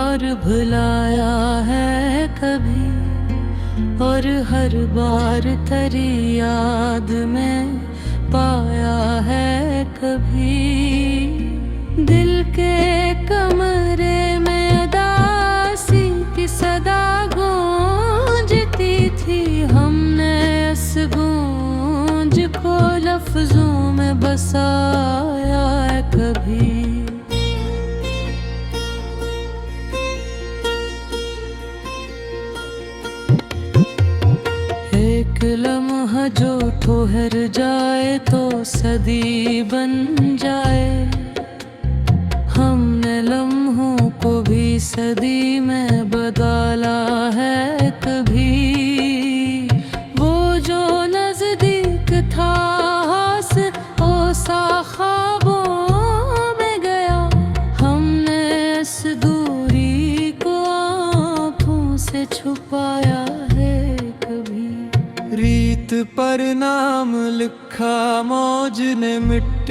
बार भुलाया है कभी, और हर बार तेरी याद में पाया है कभी। दिल के कमरे में उदासी की सदा गूंजती थी, हमने इस गूंज को लफ्जों में बसाया है कभी। एक लम्हा जो ठहर जाए तो सदी बन जाए, हमने लम्हों को भी सदी में बदला है कभी। वो जो नजदीक था ओ सा ख्वाबों में गया, हमने इस दूरी को आँखों से छुपाया है कभी। रीत पर नाम लिखा मौज ने मिट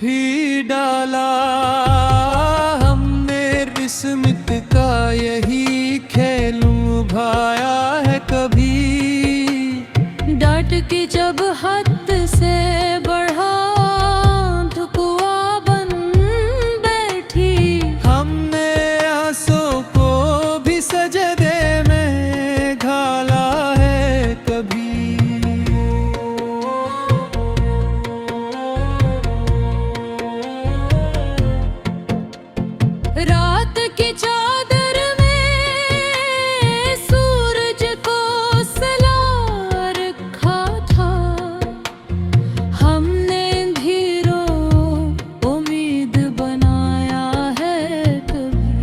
भी डाला, हमने रिस्मत का यही खेल भाया है कभी। डांट की जब हद से बढ़ा ठुकुआ बन बैठी, हमने आंसू को भी सजदे में घाला है कभी। रात की चादर में सूरज को सला रखा था, हमने धीरों उम्मीद बनाया है कभी।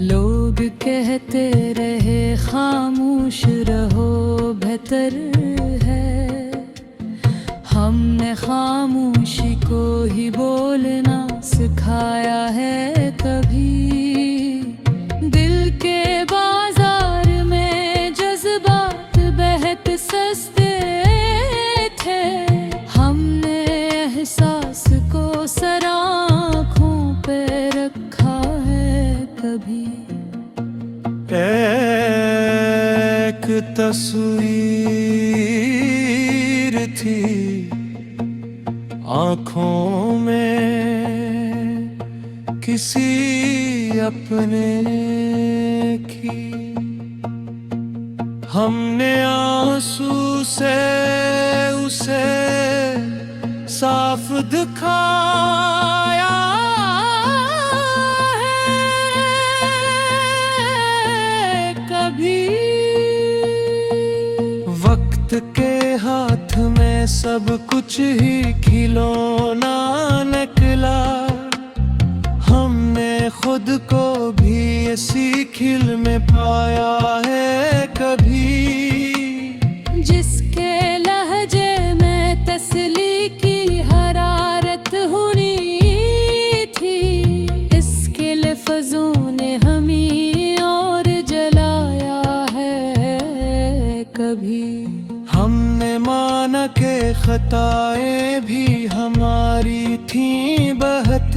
लोग कहते रहे खामोश रहो बेहतर है, हमने खामोशी को ही बोलना सिखाया है कभी। दिल के बाजार में जज्बात बहुत सस्ते थे, हमने एहसास को सर आँखों पे रखा है कभी। एक तस्वीर थी आँखों में किसी अपने की, हमने आंसू से उसे साफ दिखाया है कभी। वक्त के हाथ में सब कुछ ही खिलौना निकला, हमने खुद को भी इसी खिल में पाया है कभी। जिसके लहजे में तसली की हरारत हुई थी, इसके लफ्जों ने हमें और जलाया है कभी। हमने माना के खताएं भी हमारी थी बहुत,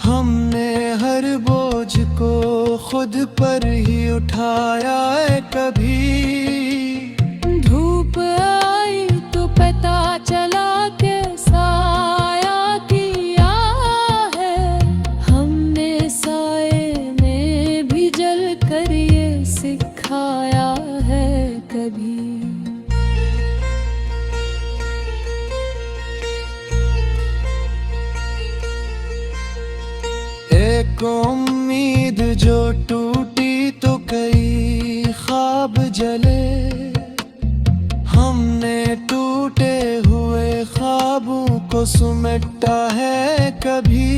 हमने हर बोझ को खुद पर ही उठाया है कभी। धूप आई तो पता चला के साया किया है, हमने साए में भी जल कर ये सिखाया है कभी। एक उम्मीद जो टूटी तो कई ख्वाब जले, हमने टूटे हुए ख्वाबों को समेटा है कभी।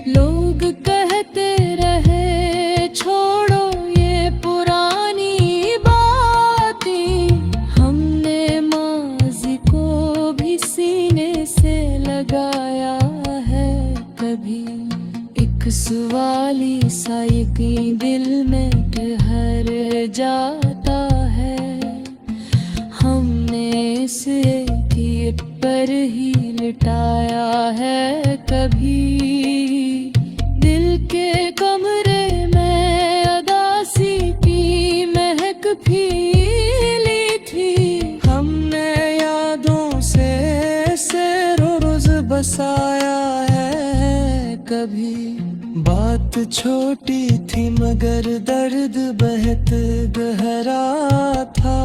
लोग कहते रहे छोड़ो ये पुरानी बातें, हमने माज़ी को भी सीने से लगाया है कभी। एक सवाली सा यकीन दिल में ठहर जाता है, हमने इसे एक पर ही लिटाया है कभी। दिल बात छोटी थी मगर दर्द बहुत गहरा था।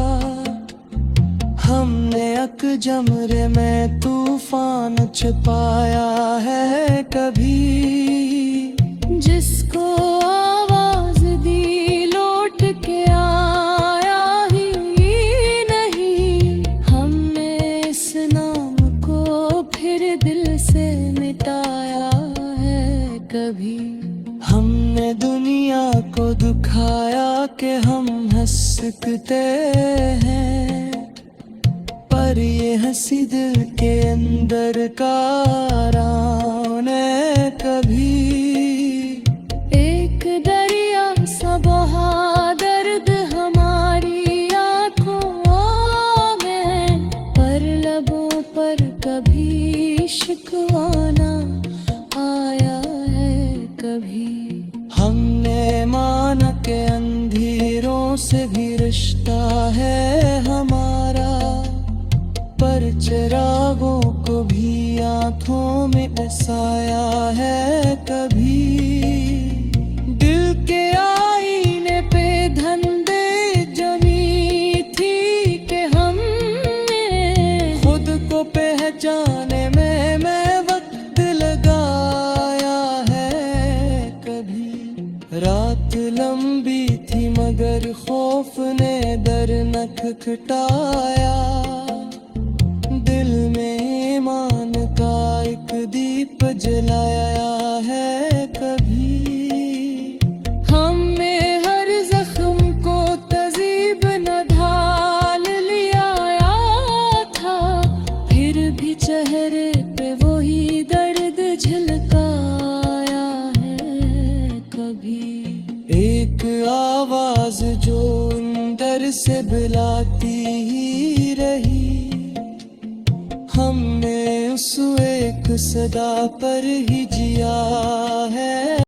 हमने अकजमरे में तूफान छिपाया है कभी। जिसको आवाज दी लौट के आया ही नहीं। हमने इस नाम को फिर दिल से मिटाया है कभी। हमने दुनिया को दुखाया कि हम हंस सकते हैं, पर ये हंसी दिल के अंदर का ने कभी। एक दरिया सा बहा दर्द हमारी आंखों में, पर लबों पर कभी शिकवाना आया है कभी। हमने माना के अंधेरों से भी रिश्ता है हमारा, पर चिरागों को भी आंखों में बसाया है कभी। दिल के आईने पे धंधे जमी थी कि हमने खुद को पहचाने में मैं वक्त लगाया है कभी। रात लंबी थी मगर खौफ ने दर न खटखटाया। दिल में ईमान का एक दीप जलाया है कभी। हमने हर जख्म को तजीब न ढाल लिया था, फिर भी चेहरे पे वही दर्द झलकाया है कभी। एक आवाज जो अंदर से बुलाती ही रही। हमने उस एक सदा पर ही जिया है।